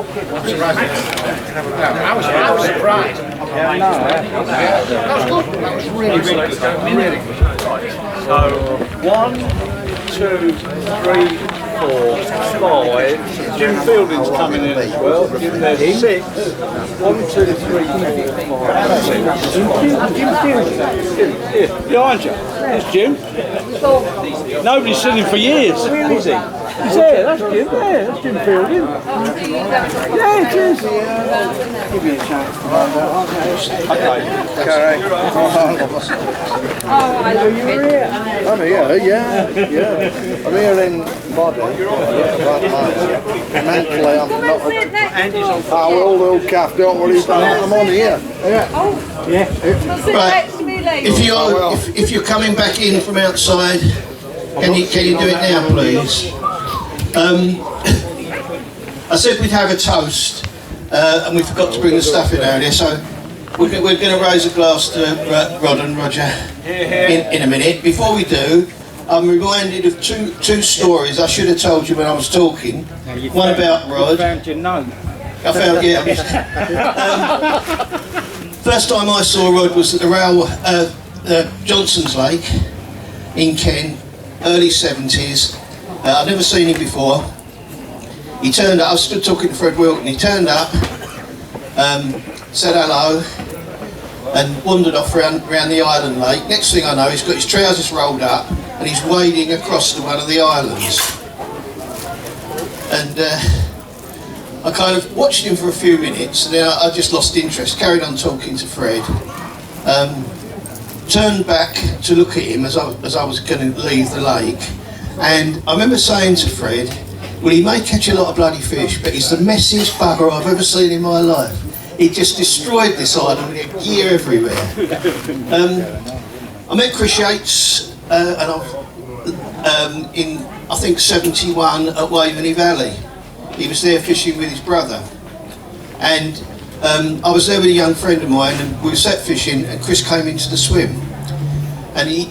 I was surprised. Yeah, no, That was good. That was really good. Really good. So 1, 2, 3, 4, 5. Jim Fielding's coming in as well. Jim, there's 6. 1, 2, 3, 4, 5, 6. Jim Fielding. Here, behind you. There's Jim. Nobody's seen him for years. Where is he? He's there, that's Jim. There, that's Jim Fielding. Yeah, it is. Give me a chance. Okay. Are you here? I'm here, yeah. I'm here in body. Mentally, I'm not. We're all old calf, don't worry about it. I'm on here. Right. If you're coming back in from outside, can you do it now, please? I said we'd have a toast, and we forgot to bring the stuff in earlier, so we're going to raise a glass to Rod and Roger in a minute. Before we do, I'm reminded of two stories I should have told you when I was talking. One about Rod. I found your note. I found, yeah. First time I saw Rod was at the Johnson's Lake in Kent, early 70s. I'd never seen him before. He turned up, I was stood talking to Fred Wilton, he turned up, said hello, and wandered off around the island lake. Next thing I know, he's got his trousers rolled up, and he's wading across to one of the islands. And I kind of watched him for a few minutes, and then I just lost interest, carried on talking to Fred. Turned back to look at him as I was going to leave the lake, and I remember saying to Fred, well, he may catch a lot of bloody fish, but he's the messiest bugger I've ever seen in my life. He just destroyed this island with gear everywhere. I met Chris Yates in, I think, 71 at Waveney Valley. He was there fishing with his brother. And I was there with a young friend of mine, and we were set fishing, and Chris came into the swim. And he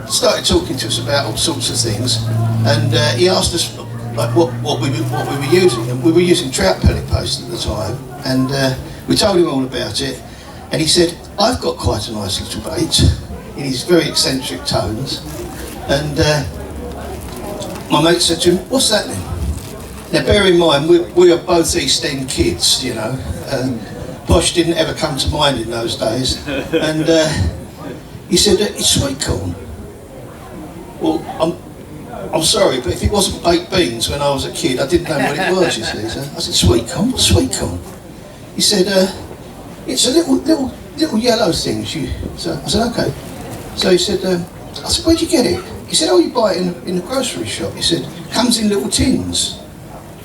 started talking to us about all sorts of things, and he asked us like what we were using, and we were using trout pellet paste at the time, and we told him all about it, and he said, I've got quite a nice little bait, in his very eccentric tones, and my mate said to him, what's that then? Now bear in mind, we are both East End kids, you know, posh didn't ever come to mind in those days, and he said, it's sweet corn. Well, I'm sorry, but if it wasn't baked beans when I was a kid, I didn't know what it was, you see. So I said, sweet corn? What's sweet corn? He said, it's a little yellow thing. So I said, okay. So he said, I said, where'd you get it? He said, oh, you buy it in the grocery shop. He said, comes in little tins.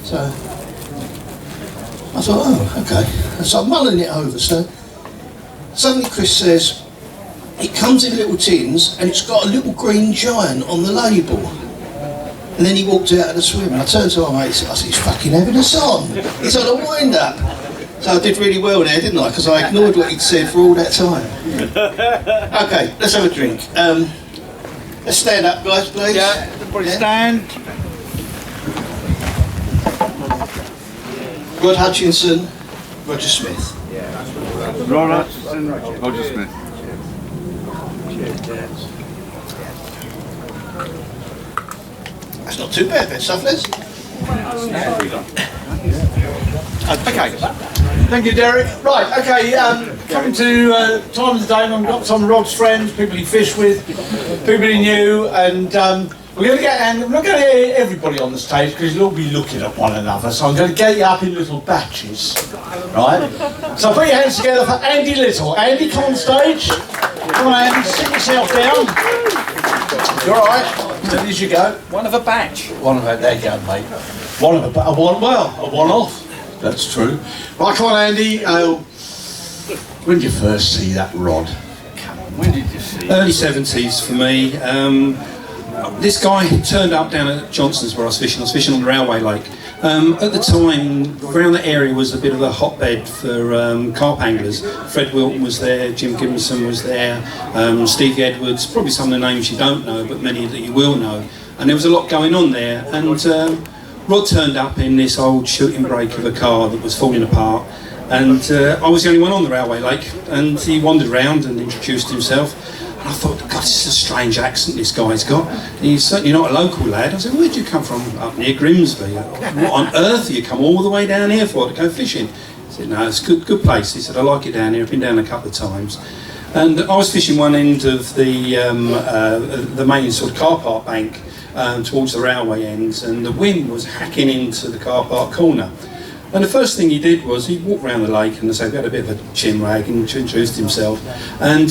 So I thought, oh, okay. And so I'm mulling it over. So suddenly Chris says, it comes in little tins and it's got a little green giant on the label. And then he walked out of the swim, and I turned to my mate and said, he's fucking having us on. He's on a wind-up. So I did really well there, didn't I? Because I ignored what he'd said for all that time. Okay, let's have a drink. Let's stand up, guys, please. Yeah, everybody stand. Rod Hutchinson, Roger Smith. Rod Hutchinson, Roger Smith. That's not too bad, then, Sufflers. Okay, thank you, Derek. Right, okay, coming to time of the day, I've got some of Rod's friends, people he fished with, people he knew, and we're going to get, and I'm not going to get everybody on the stage because you'll all be looking at one another, so I'm going to get you up in little batches, right? So put your hands together for Andy Little. Andy, come on stage. Come on, Andy, sit yourself down. You're all right. Steady as you go. One of a batch. One of a, there you go, mate. One of a one-off. That's true. Right, come on, Andy. When did you first see that rod? When did you see it? Early 70s for me. This guy turned up down at Johnson's where I was fishing on the Railway Lake. At the time, around that area was a bit of a hotbed for carp anglers. Fred Wilton was there, Jim Gibson was there, Steve Edwards, probably some of the names you don't know, but many that you will know. And there was a lot going on there. And Rod turned up in this old shooting brake of a car that was falling apart, and I was the only one on the railway lake, and he wandered around and introduced himself. And I thought, God, this is a strange accent this guy's got. He's certainly not a local lad. I said, where'd you come from? Up near Grimsby. What on earth have you come all the way down here for, to go fishing? He said, no, it's a good place. He said, I like it down here. I've been down a couple of times. And I was fishing one end of the main sort of car park bank towards the railway ends, and the wind was hacking into the car park corner. And the first thing he did was he walked around the lake, and he had a bit of a chin wag and introduced himself. And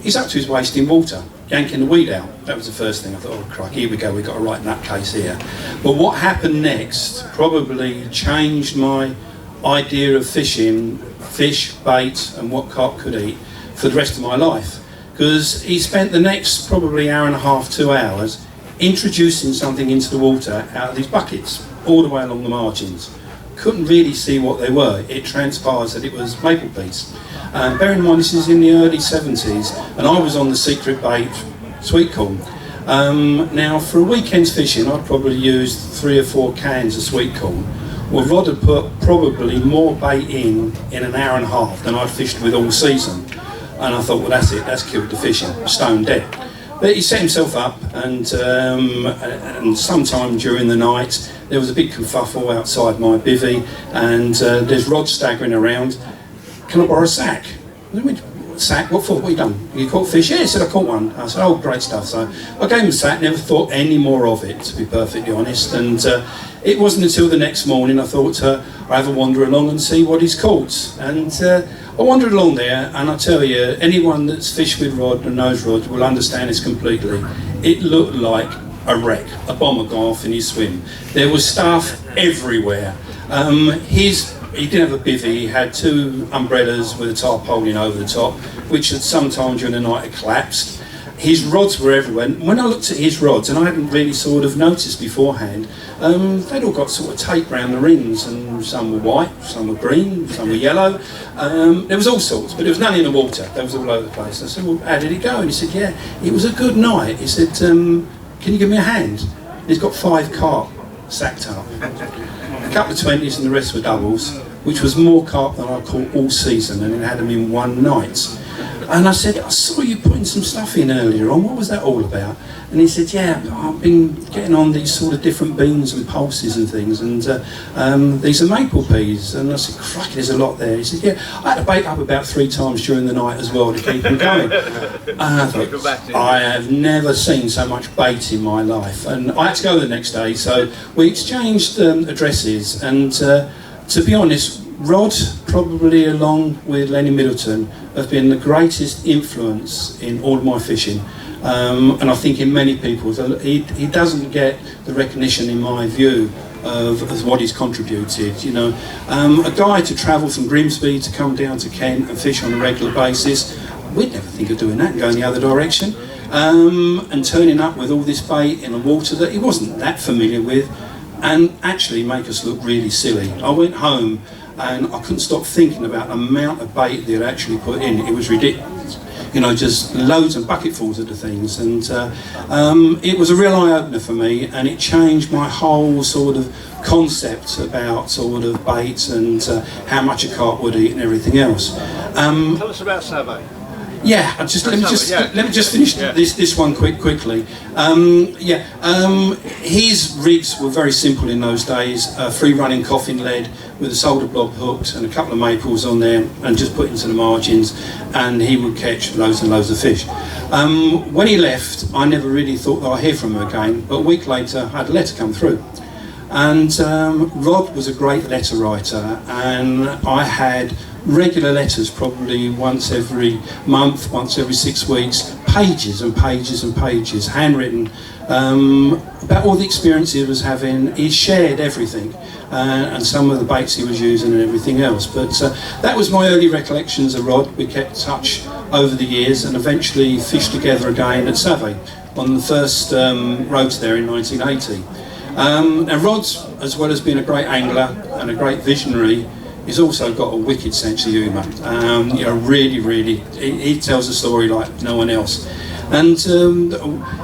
he's up to his waist in water, yanking the weed out. That was the first thing. I thought, oh crikey, here we go, we've got a right nutcase here. But what happened next probably changed my idea of fishing, fish, bait, and what carp could eat for the rest of my life. Because he spent the next probably hour and a half, 2 hours, introducing something into the water out of these buckets, all the way along the margins. Couldn't really see what they were. It transpires that it was maple peas. Bear in mind, this is in the early 70s, and I was on the secret bait sweet corn. Now, for a weekend's fishing, I'd probably used 3 or 4 cans of sweet corn. Well, Rod had put probably more bait in an hour and a half than I'd fished with all season. And I thought, well, that's it, that's killed the fishing, stone dead. But he set himself up, and sometime during the night, there was a big kerfuffle outside my bivvy, and there's Rod staggering around. Can I borrow a sack? I said, sack? What for? What have you done? You caught fish? Yeah, he said, I caught one. I said, oh, great stuff. So I gave him a sack, never thought any more of it, to be perfectly honest. And it wasn't until the next morning I thought I'd have a wander along and see what he's caught. And I wandered along there, and I tell you, anyone that's fished with Rod and knows Rod will understand this completely. It looked like a wreck, a bomber gone off in his swim. There was stuff everywhere. He didn't have a bivvy, he had 2 umbrellas with a tarpaulin over the top, which had sometime during the night had collapsed. His rods were everywhere. And when I looked at his rods, and I hadn't really sort of noticed beforehand, they'd all got sort of tape around the rings, and some were white, some were green, some were yellow. There was all sorts, but there was none in the water. They was all over the place. I said, well, how did it go? And he said, yeah, it was a good night. He said, can you give me a hand? And he's got 5 carp sacked up. A couple of 20s and the rest were doubles, which was more carp than I caught all season, and it had them in one night. And I said, I saw you putting some stuff in earlier on, what was that all about? And he said, yeah, I've been getting on these sort of different beans and pulses and things, and these are maple peas. And I said, crikey, there's a lot there. He said, yeah, I had to bait up about 3 times during the night as well to keep them going. And I thought, I have never seen so much bait in my life. And I had to go the next day, so we exchanged addresses, and to be honest, Rod, probably along with Lenny Middleton, have been the greatest influence in all of my fishing. And I think in many people's, he doesn't get the recognition in my view of what he's contributed. You know, a guy to travel from Grimsby to come down to Kent and fish on a regular basis, we'd never think of doing that and going the other direction. And turning up with all this bait in the water that he wasn't that familiar with, and actually make us look really silly. I went home and I couldn't stop thinking about the amount of bait they'd actually put in. It was ridiculous. You know, just loads and bucketfuls of the things. And it was a real eye-opener for me, and it changed my whole sort of concept about sort of baits and how much a carp would eat and everything else. Tell us about Save. Yeah, let me just finish this one quickly. His rigs were very simple in those days. Free running coffin lead with a solder block hooked and a couple of maples on there, and just put into the margins, and he would catch loads and loads of fish. When he left, I never really thought that I'd hear from him again, but a week later I had a letter come through. And Rod was a great letter writer, and I had regular letters, probably once every month, once every 6 weeks, pages and pages and pages, handwritten, about all the experience he was having. He shared everything, and some of the baits he was using and everything else. But that was my early recollections of Rod. We kept touch over the years, and eventually fished together again at Save on the first roads there in 1980. Now Rod, as well as being a great angler and a great visionary, he's also got a wicked sense of humour. You know, really, he tells a story like no one else. And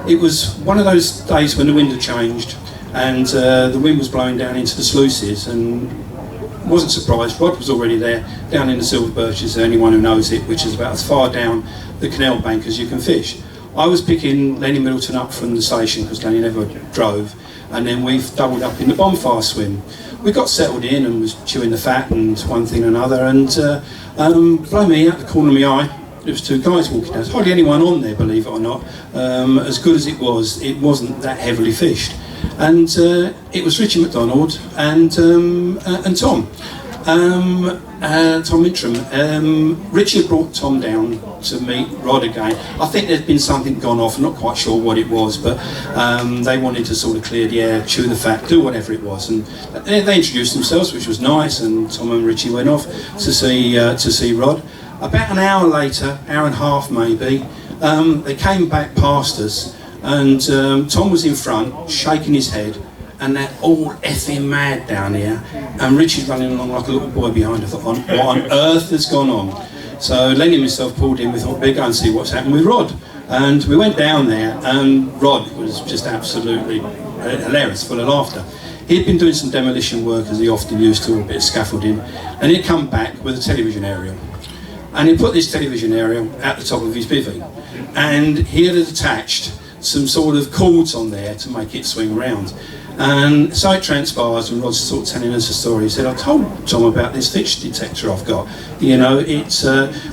it was one of those days when the wind had changed, and the wind was blowing down into the sluices, and wasn't surprised. Rod was already there, down in the Silver Birches, anyone who knows it, which is about as far down the canal bank as you can fish. I was picking Lenny Middleton up from the station, because Lenny never drove, and then we've doubled up in the bonfire swim. We got settled in and was chewing the fat and one thing and another, and blow me, out the corner of my eye, there was two guys walking down. There's hardly anyone on there, believe it or not. As good as it wasn't that heavily fished. And it was Richie McDonald and Tom. Tom Mitcham. Richie had brought Tom down to meet Rod again. I think there'd been something gone off, I'm not quite sure what it was, but they wanted to sort of clear the air, chew the fat, do whatever it was. And they introduced themselves, which was nice, and Tom and Richie went off to see Rod. About an hour later, hour and a half maybe, they came back past us, and Tom was in front, shaking his head, and they're all effing mad down here, and Richie's running along like a little boy behind her. I thought, what on earth has gone on? So Lenny and myself pulled in, we thought we'd go and see what's happened with Rod. And we went down there, and Rod was just absolutely hilarious, full of laughter. He'd been doing some demolition work, as he often used to, a bit of scaffolding, and he'd come back with a television aerial. And he put this television aerial at the top of his bivvy, and he had attached some sort of cords on there to make it swing around. And so it transpires, and Rod's sort of telling us a story. He said, I told Tom about this fish detector I've got. You know, it's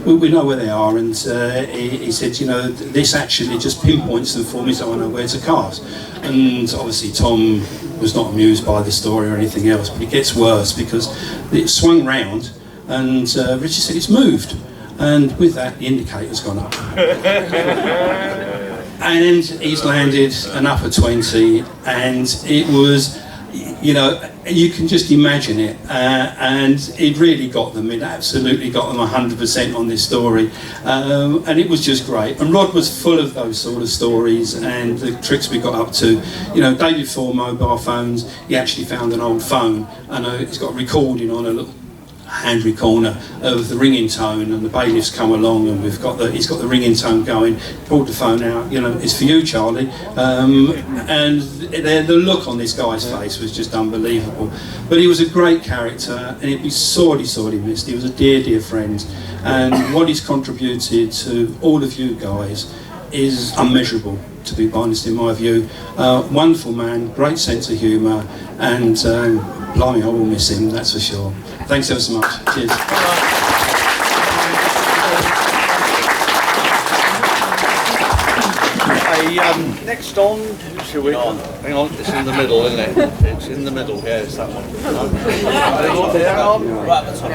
we know where they are, and he said, you know, this actually just pinpoints them for me so I know where to cast. And obviously Tom was not amused by the story or anything else, but it gets worse because it swung round, and Richie said it's moved. And with that, the indicator's gone up. And he's landed an upper 20, and it was, you know, you can just imagine it. And it really got them, it absolutely got them 100% on this story. And it was just great. And Rod was full of those sort of stories and the tricks we got up to. You know, day before mobile phones, he actually found an old phone, and it's got a recording on a little hand recorder of the ringing tone, and the bailiff's come along, and he's got the ringing tone going, pulled the phone out, you know, it's for you, Charlie. And the look on this guy's face was just unbelievable. But he was a great character, and he'd be sorely missed. He was a dear friend, and what he's contributed to all of you guys is unmeasurable, to be honest, in my view. Wonderful man, great sense of humour, and blimey, I will miss him, that's for sure. Thanks ever so much. Cheers. Next on, shall we? Hang on, it's in the middle, isn't it? It's in the middle, yeah, it's that one. Hang on. Right at the top.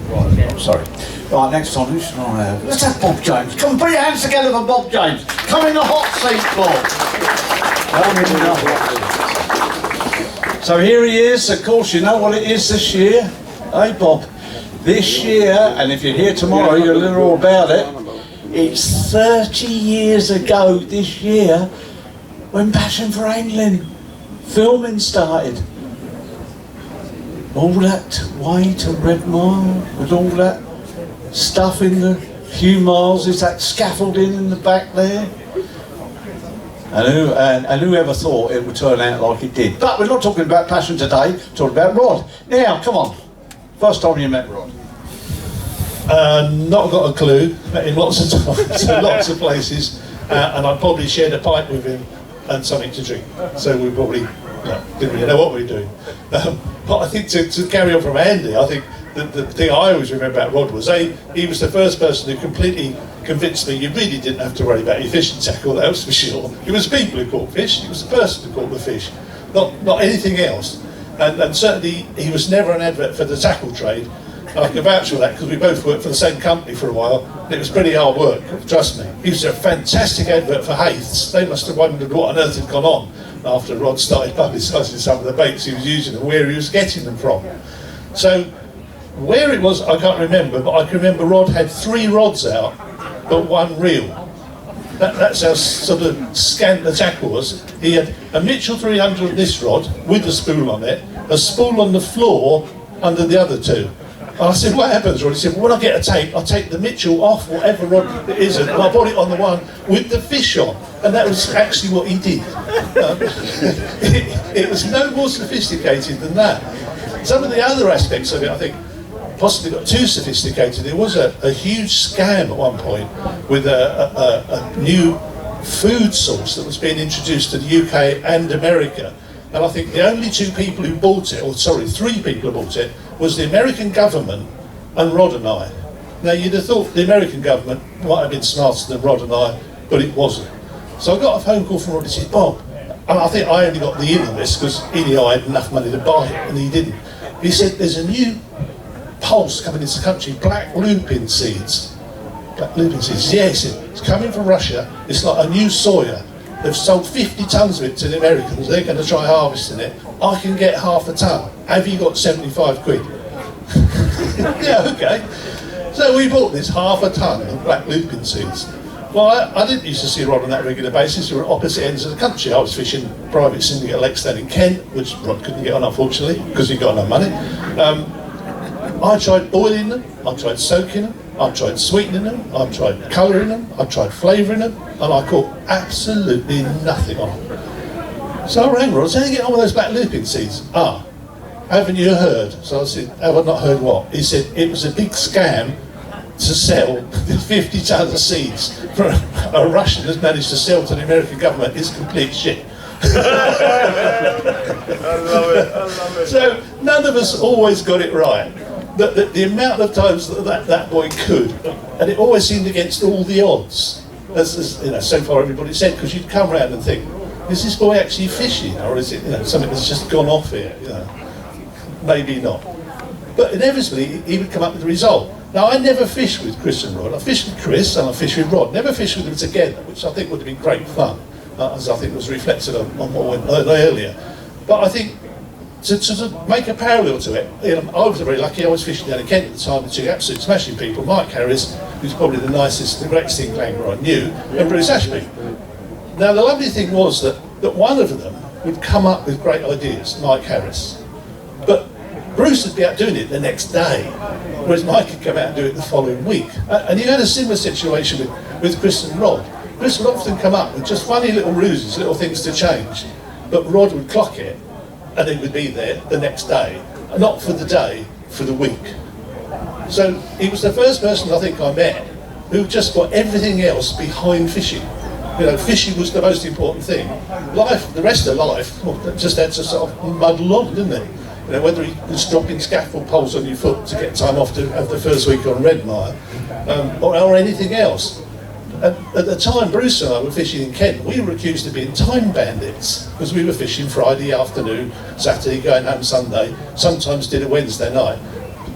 Right, I'm sorry. Right, next on, who should I have? Let's have Bob James. Come put your hands together for Bob James. Come in the hot seat, Bob. Come in the hot seat. So here he is. Of course, you know what it is this year. Hey, Bob. This year, and if you're here tomorrow, you'll hear all about it. It's 30 years ago this year when Passion for Angling filming started. All that way to Red Mile with all that stuff in the few miles, is that scaffolding in the back there? And whoever thought it would turn out like it did. But we're not talking about Passion today, we're talking about Rod. Now, come on, first time you met Rod. Not got a clue, met him lots of times, lots of places, and I probably shared a pipe with him and something to drink. So we probably didn't really know what we were doing. But I think to carry on from Andy, I think the thing I always remember about Rod was he was the first person who completely convinced me you really didn't have to worry about your fishing tackle, that was for sure. It was the people who caught fish, it was the person who caught the fish, not anything else. And certainly he was never an advert for the tackle trade. I can vouch for that because we both worked for the same company for a while, and it was pretty hard work, trust me. He was a fantastic advert for Haiths. They must have wondered what on earth had gone on after Rod started publicising some of the baits he was using and where he was getting them from. So where it was, I can't remember, but I can remember Rod had 3 rods out, but 1 reel. That's how sort of scant the tackle was. He had a Mitchell 300 on this rod with a spool on it, a spool on the floor under the other 2. And I said, what happens, Rod? He said, well, when I get a tape, I take the Mitchell off whatever rod it isn't, and I put it on the one with the fish on. And that was actually what he did. It was no more sophisticated than that. Some of the other aspects of it, I think, possibly got too sophisticated. There was a huge scam at one point with a new food source that was being introduced to the UK and America. And I think the only two people who bought it, or sorry, three people who bought it, was the American government and Rod and I. Now you'd have thought the American government might have been smarter than Rod and I, but it wasn't. So I got a phone call from Rod. He said, Bob, and I think I only got the in on this because he knew I had enough money to buy it, and he didn't. He said, there's a new pulse coming into the country, black lupin seeds. Black lupin seeds, yeah, he said, it's coming from Russia. It's like a new soya. They've sold 50 tons of it to the Americans. They're going to try harvesting it. I can get half a ton. Have you got 75 quid? Yeah, okay. So we bought this half a ton of black lupin seeds. Well, I didn't used to see Rod on that regular basis. We were at opposite ends of the country. I was fishing private syndicate lakes down in Kent, which Rod couldn't get on, unfortunately, because he got no money. I tried boiling them, I tried soaking them, I tried sweetening them, I tried colouring them, I tried flavouring them, and I caught absolutely nothing on them. So I rang Rod, I said, how do you get on with those black lupin seeds? Ah, haven't you heard? So I said, have I not heard what? He said, it was a big scam to sell 50 tons of seeds for a Russian has managed to sell to the American government. It's complete shit. I love it, I love it. So none of us always got it right. The amount of times that boy could, and it always seemed against all the odds, as you know, so far everybody said, because you'd come around and think, is this boy actually fishing, or is it, you know, something that's just gone off here? You know, maybe not. But inevitably, he would come up with a result. Now, I never fished with Chris and Rod. I fished with Chris and I fished with Rod. Never fished with them together, which I think would have been great fun, as I think was reflected on what went earlier. But I think to make a parallel to it, you know, I was very lucky. I was fishing down in Kent at the time with two absolute smashing people, Mike Harris, who's probably the nicest, the greatest angler I knew, and Bruce Ashby. Now, the lovely thing was that one of them would come up with great ideas, Mike Harris. But Bruce would be out doing it the next day, whereas Mike could come out and do it the following week. And you had a similar situation with Chris and Rod. Chris would often come up with just funny little ruses, little things to change, but Rod would clock it, and it would be there the next day, not for the day, for the week. So he was the first person I think I met who just got everything else behind fishing. You know, fishing was the most important thing. Life, the rest of life, well, just had to sort of muddle on, didn't it? You know, whether he was dropping scaffold poles on your foot to get time off to have the first week on Redmire, or anything else. At the time, Bruce and I were fishing in Kent, we were accused of being time bandits because we were fishing Friday afternoon, Saturday, going home Sunday, sometimes did a Wednesday night.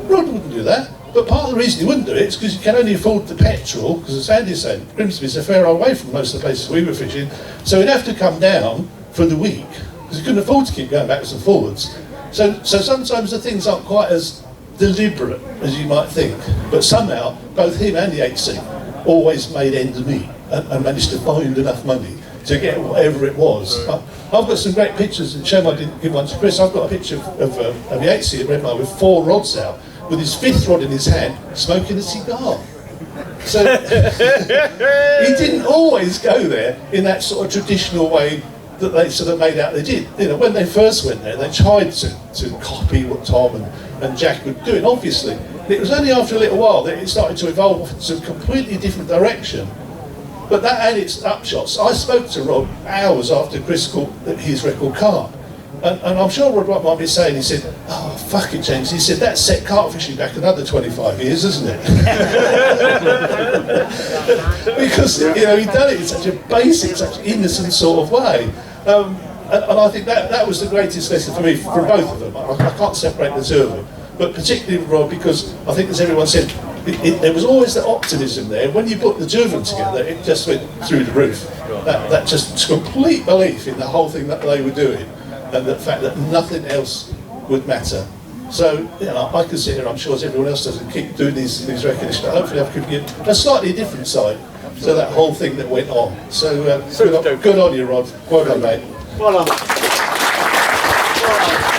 Rod wouldn't do that, but part of the reason he wouldn't do it is because he can only afford the petrol, because as Andy said, Grimsby's a fair old way from most of the places we were fishing, so he'd have to come down for the week because he couldn't afford to keep going backwards and forwards. So sometimes the things aren't quite as deliberate as you might think, but somehow both him and the HC always made ends meet and managed to find enough money to get whatever it was. I've got some great pictures, and Shem, I didn't give one to Chris. I've got a picture of the HC at Redmire with 4 rods out, with his 5th rod in his hand, smoking a cigar. So he didn't always go there in that sort of traditional way that they sort of made out they did. You know, when they first went there, they tried to copy what Tom and Jack were doing, obviously. It was only after a little while that it started to evolve into a completely different direction. But that had its upshots. I spoke to Rod hours after Chris caught his record carp. And I'm sure Rod might be saying, he said, oh, fuck it, James. He said, that set carp fishing back another 25 years, isn't it? Because, you know, he'd done it in such a basic, such innocent sort of way. And I think that was the greatest lesson for me, from both of them. I can't separate the two of them. But particularly with Rod, because I think, as everyone said, there was always the optimism there. When you put the two of them together, it just went through the roof. That just complete belief in the whole thing that they were doing, and the fact that nothing else would matter. So, you know, I could sit here, I'm sure as everyone else does, and keep doing these recognitions, but hopefully I could give a slightly different side to that whole thing that went on. So, good on you, Rod. Well done, mate. Well done.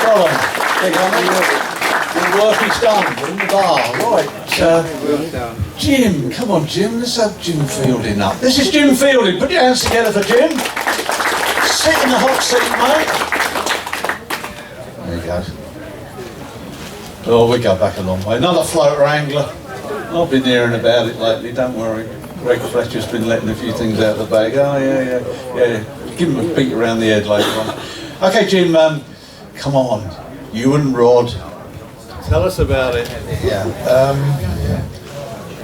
Well done. The work is done in the bar. Right. Jim, come on, Jim. Let's have Jim Fielding up. This is Jim Fielding. Put your hands together for Jim. Sit in the hot seat, mate. There you go. Oh, we go back a long way. Another floater angler. I've been hearing about it lately, don't worry. Greg Fletcher's been letting a few things out of the bag. Oh, yeah. Give him a beat around the head later on. Okay, Jim, come on. You and Rod. Tell us about it. Yeah.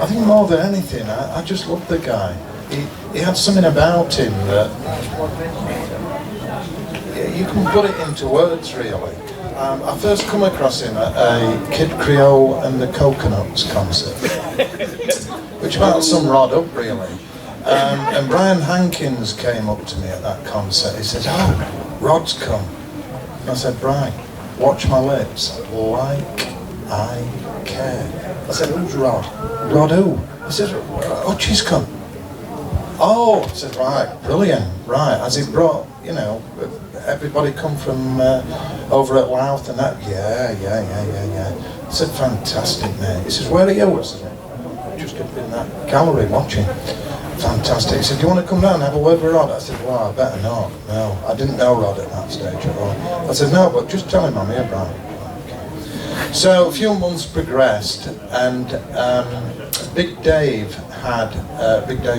I think more than anything, I just loved the guy. He had something about him that you can put it into words, really. I first come across him at a Kid Creole and the Coconuts concert, which about summed Rod up, really. And Brian Hankins came up to me at that concert. He said, "Oh, Rod's come." And I said, "Brian, watch my lips. Like I care." I said, "Who's Rod?" "Rod who?" I said, "Hutchie's come." "Oh," I said, "Right, brilliant, right. Has he brought, everybody come from over at Louth and that?" Yeah. I said, "Fantastic, mate." He says, "Where are you?" I said, "Just up in that gallery watching." "Fantastic." He said, "Do you want to come down and have a word with Rod?" I said, "Well, I better not. No, I didn't know Rod at that stage at all." I said, "No, but just tell him I'm here, Brian." So a few months progressed, and Big Dave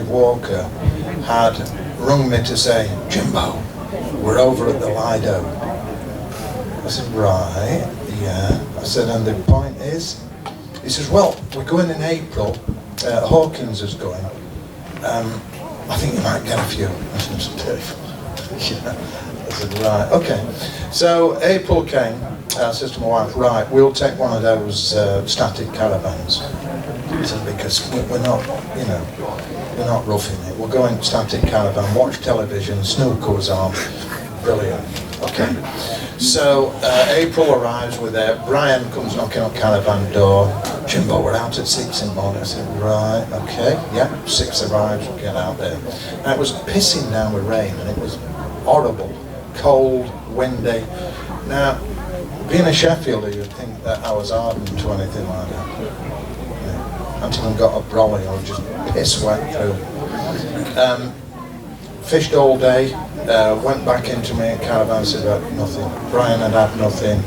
Walker had rung me to say, "Jimbo, we're over at the Lido." I said, "Right, yeah." I said, "And the point is?" He says, "Well, we're going in April. Hawkins is going. I think you might get a few." I said, "Yeah." I said, "Right, okay." So April came. I said to my wife, "Right, we'll take one of those static caravans." I said, "Because we're not, we're not roughing it. We're going static caravan, watch television, snooker's on." Brilliant. Okay. So April arrives, we're there. Brian comes knocking on caravan door. "Jimbo, we're out at 6 in the morning." I said, "Right, okay, yeah." 6 arrives, we get out there. And it was pissing down with rain, and it was horrible, cold, windy. Now, being a Sheffielder, you'd think that I was hardened to anything like that. I hadn't even got a brolly, I was just piss wet through. Fished all day, went back into my caravan, said nothing. Brian had had nothing.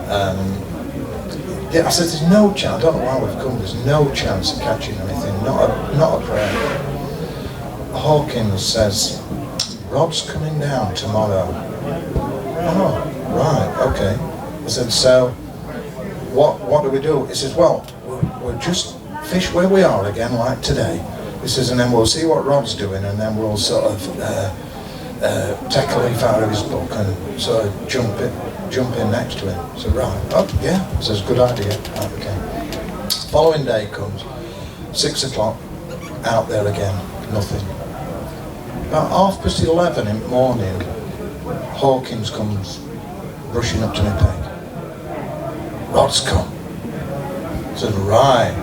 I said, "There's no chance, I don't know why we've come, there's no chance of catching anything, not a prayer." Hawkins says, "Rod's coming down tomorrow." "Oh, right, okay." I said, "So, what do we do?" He says, "Well, we'll just fish where we are again, like today." He says, "And then we'll see what Rod's doing, and then we'll sort of take a leaf out of his book and sort of jump in next to him." I said, "Right, oh yeah." He says, "Good idea." Right, okay. Following day comes, 6 o'clock, out there again, nothing. About 11:30 in the morning, Hawkins comes rushing up to me, peg. "Rod's come." I said, "Right,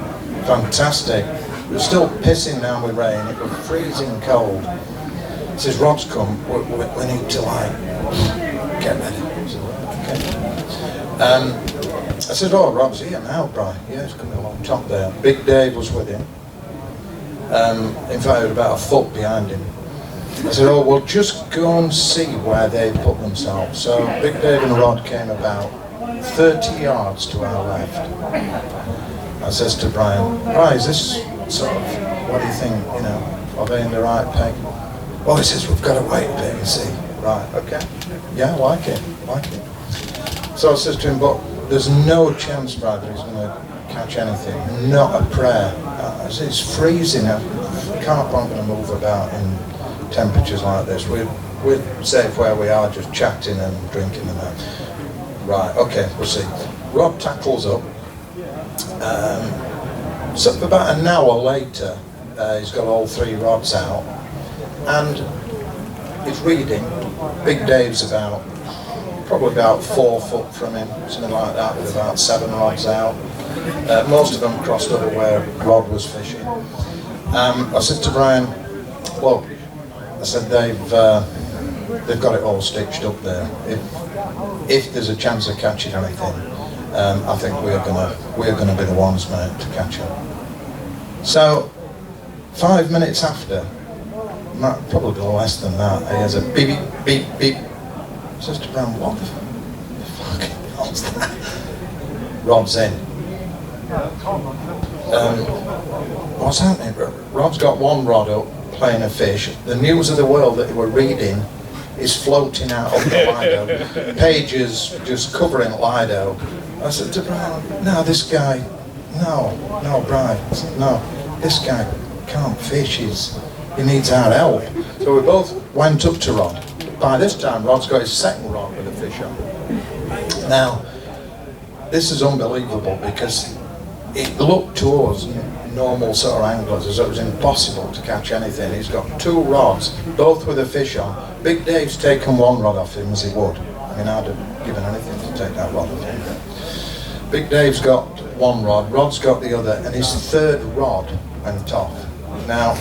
fantastic." It was still pissing down with rain, it was freezing cold. He says, "Rod's come, we need to get ready." I said, "Okay." I said, "Oh, Rod's here now, Brian." "Yeah, he's coming along top there." Big Dave was with him. In fact, he was about a foot behind him. I said, "Oh, we'll just go and see where they put themselves." So Big Dave and Rod came about 30 yards to our left. I says to Brian, "Brian, is this sort of, what do you think, are they in the right peg?" "Oh," he says, "we've got to wait a bit and see." "Right, okay. Yeah, like it. So I says to him, "But there's no chance, Brad, that he's going to catch anything. Not a prayer." I said, "It's freezing. Carp aren't going to move about in temperatures like this. We're safe where we are, just chatting and drinking and that." "Right, okay, we'll see." Rod tackles up. So about an hour later, he's got all 3 rods out, and he's reading. Big Dave's probably about 4 foot from him, something like that, with about 7 rods out. Most of them crossed over where Rod was fishing. I said to Brian, "Well," I said, they've got it all stitched up there. If there's a chance of catching anything, I think we're gonna be the ones, mate, to catch him. So 5 minutes after, probably less than that, he has a beep beep beep beep. Says to Brown, what the fucking hell's that? Rod's in. What's happening? Rod's got one rod up playing a fish. The news of the world that they were reading is floating out of the Lido. Pages just covering Lido. I said to Brian, no, this guy, no, Brian, no, this guy can't fish, he needs our help. So we both went up to Rod. By this time, Rod's got his second rod with a fish on. Now, this is unbelievable because it looked to us, normal sort of anglers, as though it was impossible to catch anything. He's got 2 rods, both with a fish on. Big Dave's taken 1 rod off him as he would. I mean, I'd have given anything to take that rod off him. Big Dave's got 1 rod, Rod's got the other, and his 3rd rod went off. Now,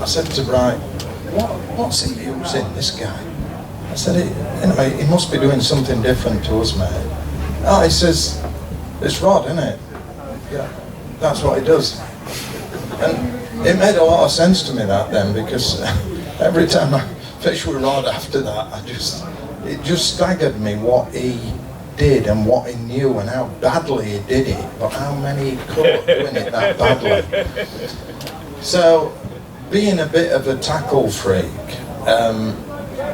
I said to Brian, what's he using, this guy? I said, anyway, he must be doing something different to us, mate. Oh, he says, it's Rod, isn't it? Yeah, that's what he does. And it made a lot of sense to me that then, because every time I fish with Rod after that, it just staggered me what he did and what he knew and how badly he did it, but how many he caught doing it that badly. So, being a bit of a tackle freak,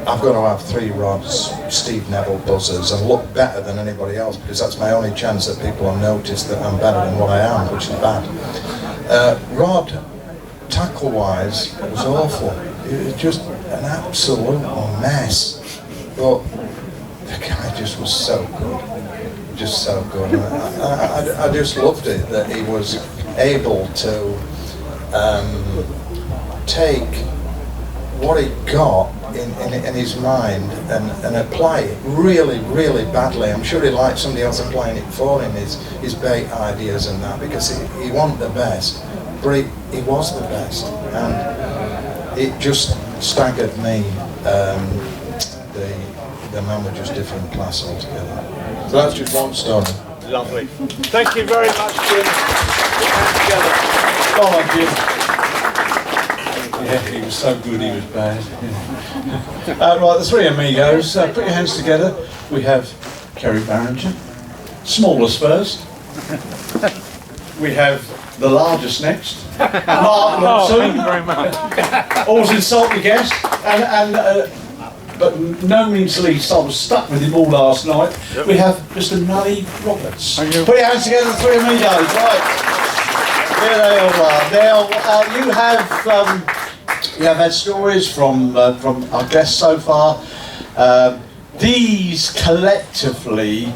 I've got to have 3 rods, Steve Neville buzzers, and look better than anybody else, because that's my only chance that people will notice that I'm better than what I am, which is bad. Rod, tackle-wise, it was awful. It was just an absolute mess. But the guy just was so good, just so good. I just loved it that he was able to take what he got in his mind and apply it really, really badly. I'm sure he'd like somebody else applying it for him, his bait ideas and that, because he wasn't the best, but he was the best. And it just staggered me. The man was just different class altogether. So that's just one story. Lovely. Thank you very much, Jim. Come on, Jim. Yeah, he was so good, he was bad. Right, the 3 amigos, put your hands together. We have Kerry Barrington, smallest first. We have the largest next, Mark Lawson. Thank you very much. Always insult the guest, but no means least, I was stuck with him all last night. We have Mr. Nully Roberts. Put your hands together, the 3 amigos, right. Here they all are. Now, you have had stories from our guests so far. These collectively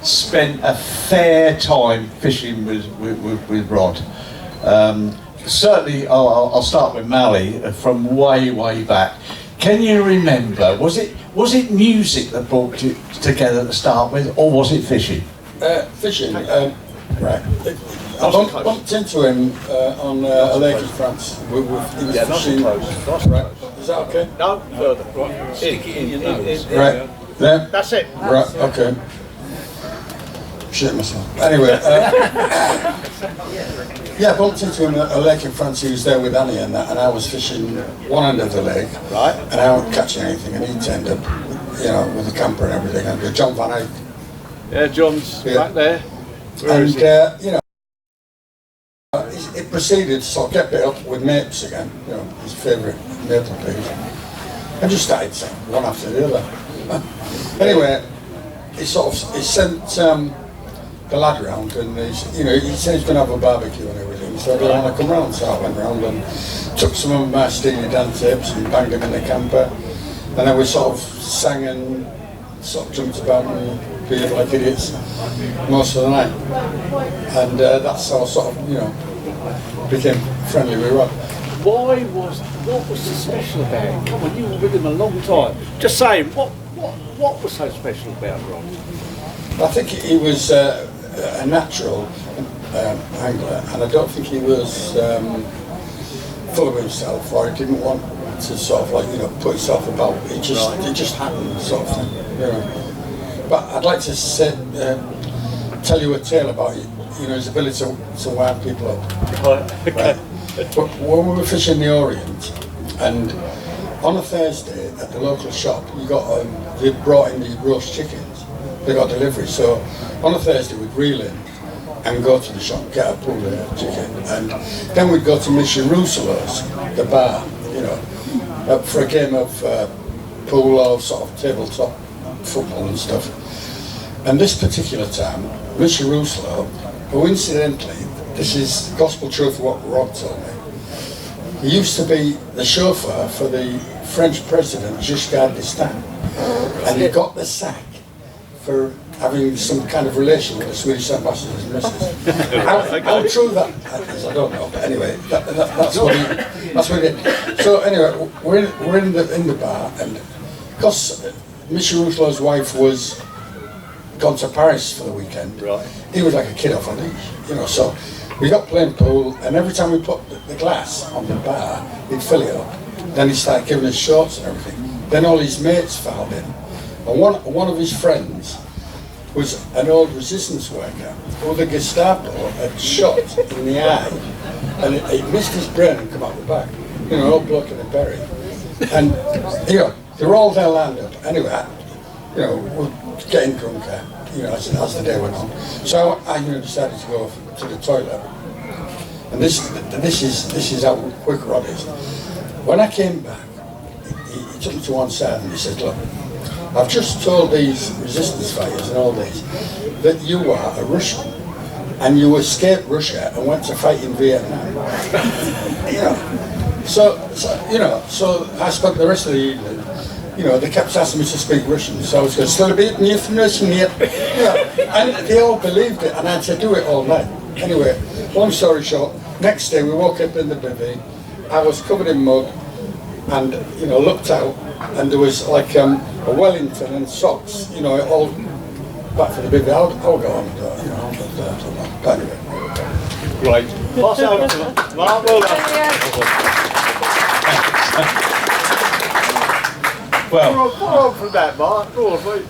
spent a fair time fishing with Rod. Certainly, I'll start with Mally from way back. Can you remember? Was it music that brought you together to start with, or was it fishing? Fishing. Right. I bumped into him on a lake in France. He was fishing. Right. Is that okay? No, further. Right. Stick it in your nose. Right. There. That's it. Right. Okay. Shit myself. Anyway. Yeah, I bumped into him at a lake in France. He was there with Annie and that, and I was fishing one end of the lake. Right. And I wasn't catching anything, and he turned up, with the camper and everything. And John Van Eyck. Yeah, John's back there. It proceeded, so I kept it up with Mapes again, his favourite maple piece. I just started saying one after the other. Anyway, he sent the lad round, and he said he's going to have a barbecue and everything, so I want to come round. So I went round and took some of my Steely Dan tapes and banged them in the camper, and then we sort of sang and sort of jumped about and behaved like idiots most of the night. And that's how I sort of, became friendly with Rod. What was so special about it? Come on, you were with him a long time. Just saying, what was so special about Rod? I think he was a natural angler, and I don't think he was full of himself, or he didn't want to sort of put himself about. It just happened, sort of thing. But I'd like to say tell you a tale about his ability to wind people up. Right. But when we were fishing the Orient, and on a Thursday at the local shop, they brought in the roast chickens. They got delivery. So on a Thursday we'd reel in and go to the shop, get a pulled chicken, and then we'd go to Miss Russello's, the bar, for a game of pool or sort of tabletop football and stuff. And this particular time, Miss Russello, who incidentally, this is gospel truth what Rod told me, he used to be the chauffeur for the French president Giscard d'Estaing, and he got the sack for having some kind of relation with the Swedish ambassador's missus. How true that is, I don't know. But anyway, that's what he did. So anyway, we're in the bar, and because Miss Russello's wife was gone to Paris for the weekend, right. He was like a kid off a leash, so we got playing pool, and every time we put the glass on the bar, he'd fill it up. Then he started giving us shots and everything. Then all his mates filed in. And one of his friends was an old resistance worker who the Gestapo had shot in the eye, and he missed his brain and come out the back. An old bloke in a berry. And, they were all there lined up. Anyway, we're getting drunker, as the day went on. So I decided to go to the toilet. And this is how quick Rod is. When I came back, he took me to one side and he said, look, I've just told these resistance fighters and all these that you are a Russian and you escaped Russia and went to fight in Vietnam. So I spent the rest of the evening, they kept asking me to speak Russian, so I was going, and they all believed it, and I had to do it all night. Anyway, long story short, next day we woke up in the bivvy, I was covered in mud, and looked out, and there was like a Wellington and socks, all back for the bivvy. I'll go on, but anyway. Right. Pass over to Mark. Well done. Well, go on from that, Mark. Go on, please.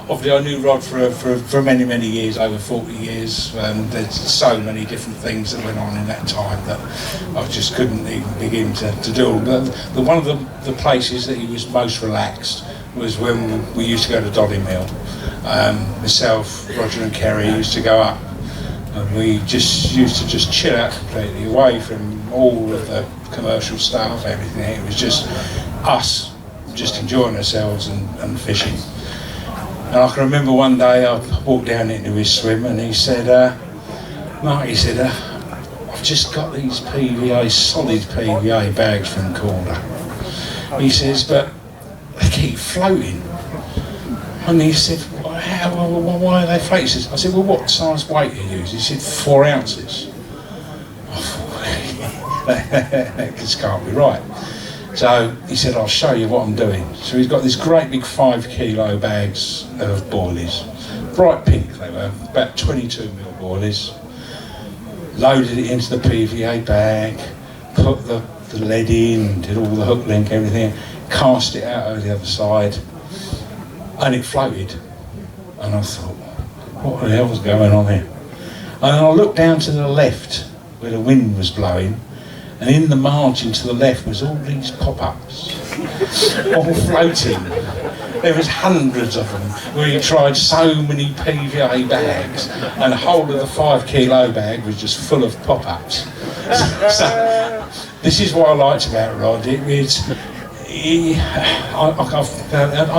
Obviously I knew Rod for many, many years, over 40 years. There's so many different things that went on in that time that I just couldn't even begin to do. But one of the places that he was most relaxed was when we used to go to Dolly Mill. Myself, Roger and Kerry used to go up, and we just used to chill out completely, away from all of the commercial stuff, everything. It was just us just enjoying ourselves and fishing. And I can remember one day I walked down into his swim and he said, Mark, he said, I've just got these solid PVA bags from Calder. He says, but they keep floating. And he said, why are they floating? He says, I said, well, what size weight do you use? He said, 4 ounces. I thought, that just can't be right. So he said, I'll show you what I'm doing. So he's got these great big 5 kilo bags of boilies. Bright pink they were, about 22mm boilies. Loaded it into the PVA bag, put the lead in, did all the hook link, everything, cast it out over the other side, and it floated. And I thought, what the hell was going on here? And then I looked down to the left, where the wind was blowing, and in the margin to the left was all these pop-ups, all floating. There was hundreds of them, where he tried so many PVA bags, and the whole of the 5 kilo bag was just full of pop-ups. So, this is what I liked about Rod. I'm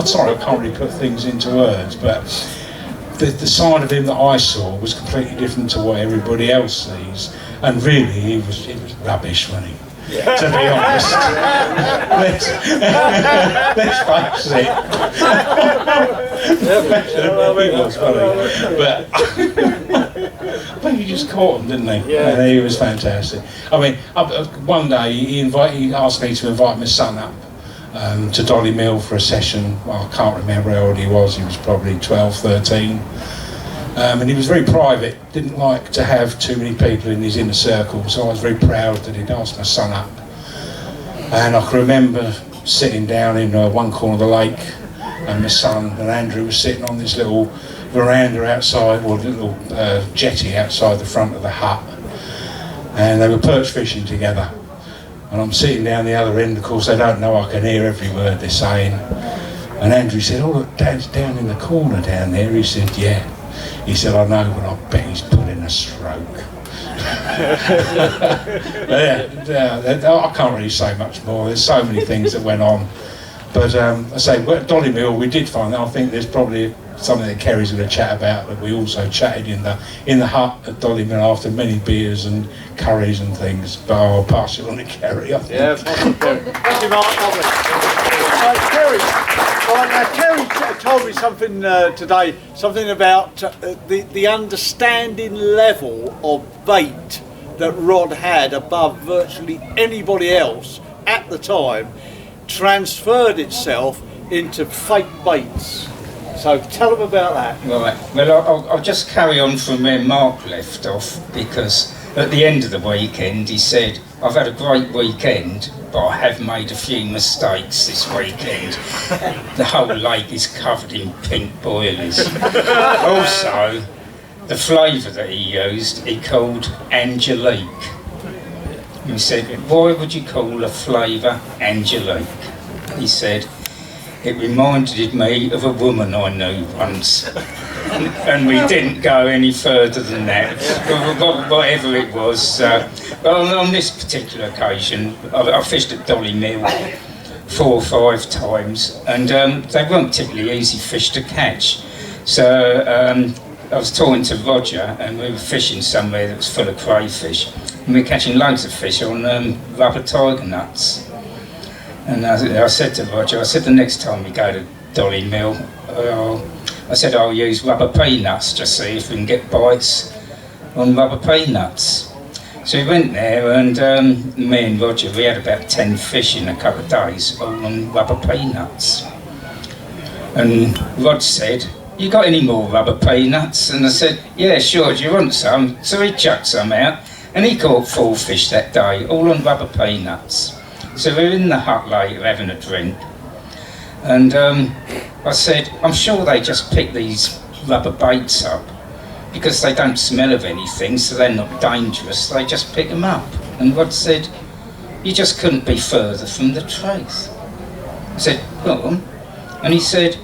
sorry I can't really put things into words, but the side of him that I saw was completely different to what everybody else sees. And really, he was rubbish, wasn't he? Yeah. To be honest. let's face it. It was funny. But he just caught him, didn't he? Yeah. And he was fantastic. I mean, one day he asked me to invite my son up to Dolly Mill for a session. Well, I can't remember how old he was. He was probably 12, 13. And he was very private, didn't like to have too many people in his inner circle, so I was very proud that he'd asked my son up. And I can remember sitting down in one corner of the lake, and my son and Andrew was sitting on this little veranda outside, or a little jetty outside the front of the hut, and they were perch fishing together. And I'm sitting down the other end. Of course, they don't know I can hear every word they're saying. And Andrew said, "Oh, look, Dad's down in the corner down there." He said, "Yeah." He said, "I know, but I bet he's pulling a stroke." I can't really say much more. There's so many things that went on. But I say, at Dolly Mill, we did find that. I think there's probably something that Kerry's going to chat about, that we also chatted in the hut at Dolly Mill after many beers and curries and things. But I'll pass it on to Kerry, I think. Yeah, thank you, Mark. Lovely. Kerry. Right, now, Kerry told me something today, something about the understanding level of bait that Rod had above virtually anybody else at the time transferred itself into fake baits. So tell them about that. Right, well I'll just carry on from where Mark left off, because at the end of the weekend he said, "I've had a great weekend, but I have made a few mistakes this weekend." The whole lake is covered in pink boilies. Also, the flavour that he used, he called Angelique. He said, "Why would you call a flavour Angelique?" He said, "It reminded me of a woman I knew once." And we didn't go any further than that. Whatever it was. On this particular occasion, I fished at Dolly Mill 4 or 5 times, and they weren't particularly easy fish to catch. So I was talking to Roger, and we were fishing somewhere that was full of crayfish, and we were catching loads of fish on rubber tiger nuts. And I said to Roger, I said, the next time we go to Dolly Mill, I said, I'll use rubber peanuts to see if we can get bites on rubber peanuts. So we went there, and me and Roger, we had about 10 fish in a couple of days, all on rubber peanuts. And Rod said, "You got any more rubber peanuts?" And I said, "Yeah, sure, do you want some?" So he chucked some out, and he caught 4 fish that day, all on rubber peanuts. So we were in the hut later having a drink, and I said, "I'm sure they just pick these rubber baits up because they don't smell of anything, so they're not dangerous, they just pick them up." And Rod said, "You just couldn't be further from the truth." I said, "Go on." And he said,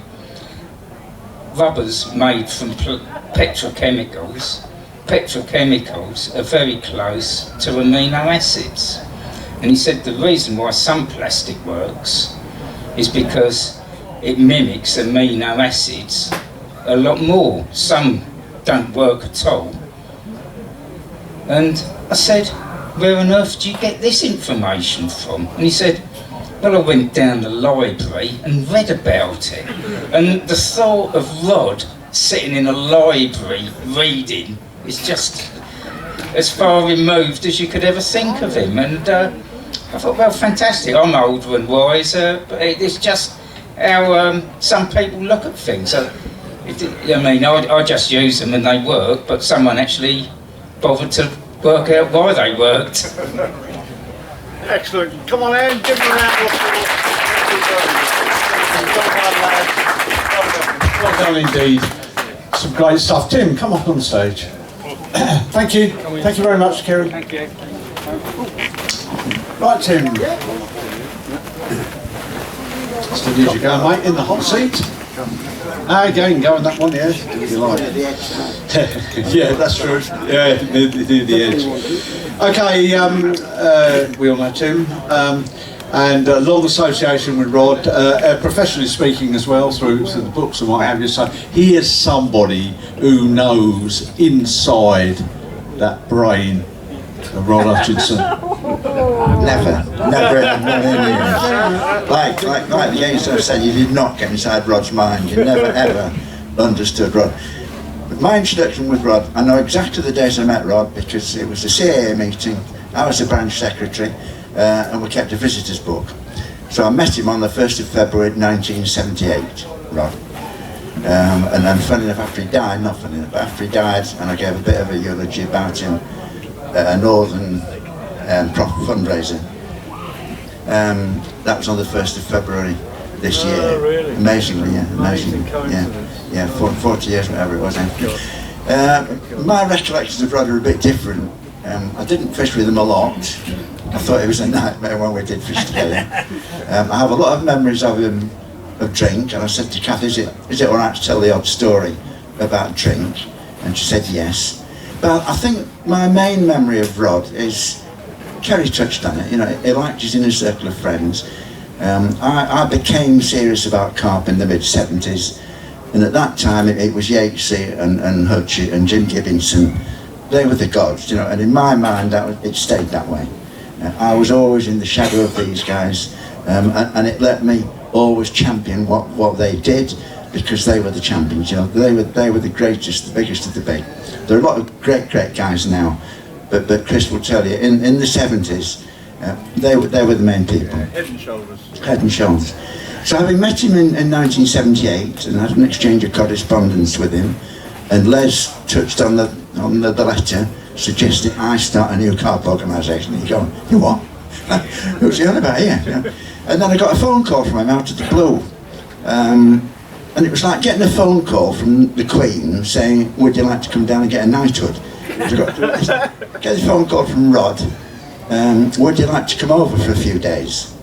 "Rubber's made from petrochemicals. Petrochemicals are very close to amino acids." And he said the reason why some plastic works is because it mimics amino acids a lot more. Some don't work at all. And I said, "Where on earth do you get this information from?" And he said, "Well, I went down the library and read about it." And the thought of Rod sitting in a library reading is just as far removed as you could ever think of him. And I thought, well, fantastic. I'm older and wiser, but it's just how some people look at things. So, I just use them and they work, but someone actually bothered to work out why they worked. Excellent. Come on, Anne, give them a round of applause. Well done indeed. Some great stuff. Tim, come up on stage. Thank you. Thank you very much, Kerry. Thank you. Right, Tim. Steady as you go, mate, in the hot seat. Again, go on that one, yeah. Do what you like. Yeah, that's true. Yeah, near the edge. Okay, we all know Tim. And a long association with Rod, professionally speaking as well, through the books and what have you. So he is somebody who knows inside that brain of Rod Hutchinson. Never in a million years. Like the youngster said, you did not get inside Rod's mind. You never ever understood Rod. But my introduction with Rod, I know exactly the days I met Rod because it was the CAA meeting. I was the branch secretary. And we kept a visitor's book. So I met him on the 1st of February 1978, Rod. And then funny enough, after he died, not funny enough, after he died, and I gave a bit of a eulogy about him at a Northern fundraiser. That was on the 1st of February this year. Oh, really? Amazingly, yeah, amazingly. Yeah, 40 years, whatever it was. My recollections of Rod are a bit different. I didn't fish with him a lot. I thought it was a nightmare when we did fish together. I have a lot of memories of him of drink, and I said to Kath, is it all right to tell the odd story about drink? And she said yes. But I think my main memory of Rod is, Kerry touched on it, you know, he liked his inner circle of friends. I became serious about carp in the mid-70s, and at that time it was Yatesy and Hutchie and Jim Gibbinson. They were the gods, you know, and in my mind it stayed that way. I was always in the shadow of these guys, and it let me always champion what they did, because they were the champions, you know. They were the greatest, the biggest of the big. There are a lot of great guys now, but Chris will tell you, in the 70s, they were the main people. Head and shoulders. Head and shoulders. So having met him in 1978 and had an exchange of correspondence with him, and Les touched on the letter suggesting I start a new carp organisation. And you go, you what? Who's he on about here? You know? And then I got a phone call from him out of the blue. And it was like getting a phone call from the Queen saying, would you like to come down and get a knighthood? Get a phone call from Rod, would you like to come over for a few days?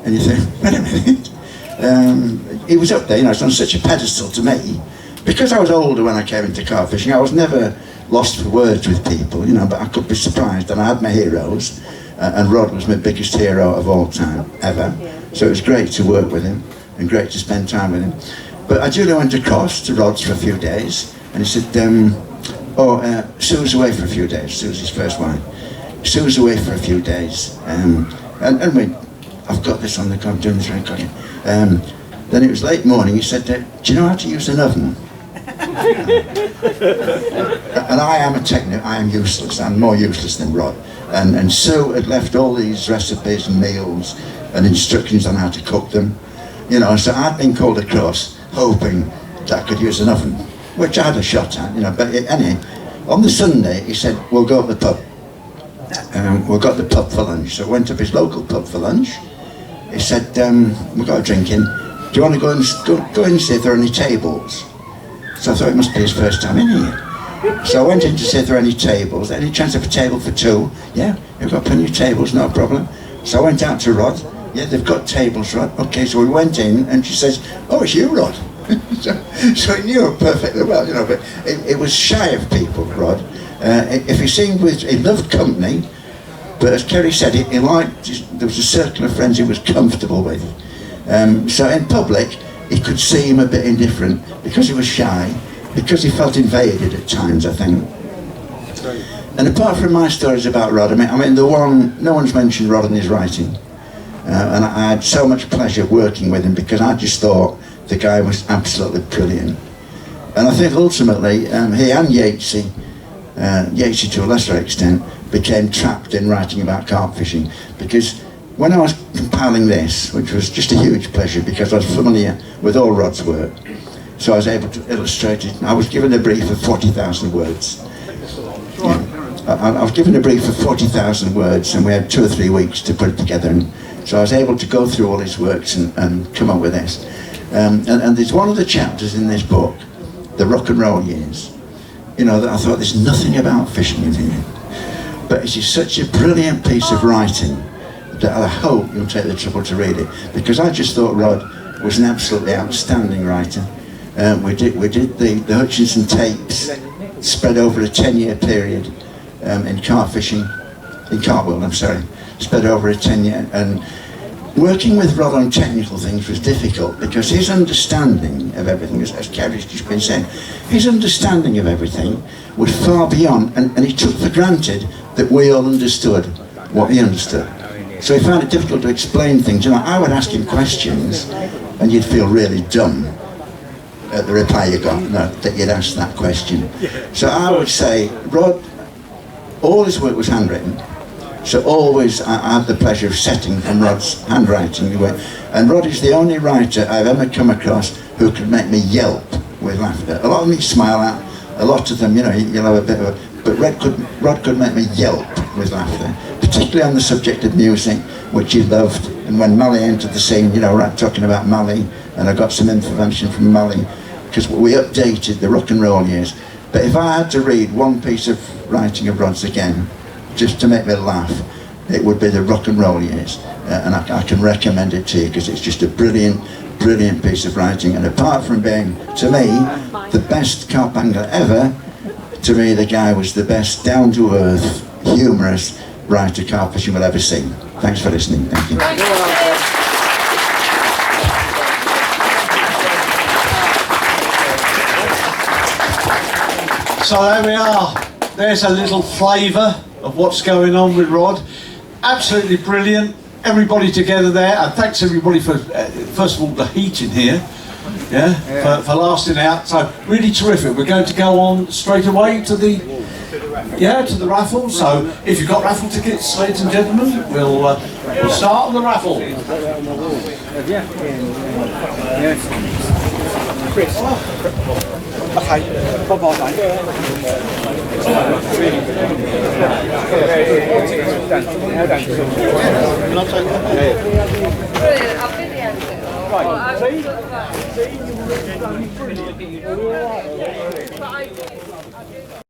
And you think, wait a minute. He was up there, you know, it's on such a pedestal to me. Because I was older when I came into carp fishing, I was never lost for words with people, you know, but I could be surprised, and I had my heroes, and Rod was my biggest hero of all time, ever. So it was great to work with him, and great to spend time with him. But I duly went across to Rod's for a few days, and he said, Sue's away for a few days. Sue's his first wife. Sue's away for a few days. I've got this on the computer, doing this recording. Then it was late morning, he said, do you know how to use an oven? And I am a technic, I am useless. I'm more useless than Rod. And Sue had left all these recipes and meals and instructions on how to cook them. You know, so I'd been called across hoping that I could use an oven, which I had a shot at, you know. But anyway, on the Sunday he said, we'll go to the pub. We'll go to the pub for lunch. So I went up his local pub for lunch. He said, we've got a drink in. Do you want to go in and see if there are any tables? So I thought it must be his first time in here. So I went in to see if there are any tables. Any chance of a table for two? Yeah, we've got plenty of tables, no problem. So I went out to Rod. Yeah, they've got tables, Rod. Okay, so we went in and she says, oh, it's you, Rod. so he knew her perfectly well, you know, but it was shy of people, Rod. If he seemed he loved company, but as Kerry said, he liked, there was a circle of friends he was comfortable with. So in public, he could seem a bit indifferent because he was shy, because he felt invaded at times, I think. And apart from my stories about Rod, I mean, no one's mentioned Rod in his writing. And I had so much pleasure working with him because I just thought the guy was absolutely brilliant. And I think ultimately, he and Yatesy to a lesser extent, became trapped in writing about carp fishing, because when I was compiling this, which was just a huge pleasure because I was familiar with all Rod's work, so I was able to illustrate it. I was given a brief of 40,000 words. Yeah. I was given a brief of 40,000 words, and we had 2 or 3 weeks to put it together. And so I was able to go through all his works and come up with this. And there's one of the chapters in this book, the rock and roll years, you know, that I thought there's nothing about fishing in here. But it is such a brilliant piece of writing that I hope you'll take the trouble to read it, because I just thought Rod was an absolutely outstanding writer. We did the Hutchinson tapes spread over a 10-year period in carp fishing, in carp world, I'm sorry, spread over a 10-year, and working with Rod on technical things was difficult because his understanding of everything, as Kerry's just been saying, his understanding of everything was far beyond, and he took for granted that we all understood what he understood. So he found it difficult to explain things. You know, I would ask him questions and you'd feel really dumb at the reply you got, that you'd asked that question. So I would say, Rod, all his work was handwritten. So always I had the pleasure of setting from Rod's handwriting. And Rod is the only writer I've ever come across who could make me yelp with laughter. A lot of them he'd smile at, a lot of them, you know, you'll have a bit of a... But Rod could make me yelp with laughter, particularly on the subject of music, which he loved And when Mally entered the scene, you know, we're talking about Mally, and I got some information from Mally, because we updated the rock and roll years. But if I had to read one piece of writing of Rod's again, just to make me laugh, it would be the rock and roll years. And I can recommend it to you, because it's just a brilliant, brilliant piece of writing. And apart from being, to me, the best Carp angler ever, to me the guy was the best down-to-earth, humorous writer carp fishing will ever see. Thanks for listening. Thank you. So there we are. There's a little flavour of what's going on with Rod. Absolutely brilliant. Everybody together there, and thanks everybody for first of all the heat in here, for lasting out. So really terrific. We're going to go on straight away to the raffle. So if you've got raffle tickets, ladies and gentlemen, we'll start on the raffle. Chris. Okay, bye-bye, mate. Brilliant, I've videoed it. Right, see?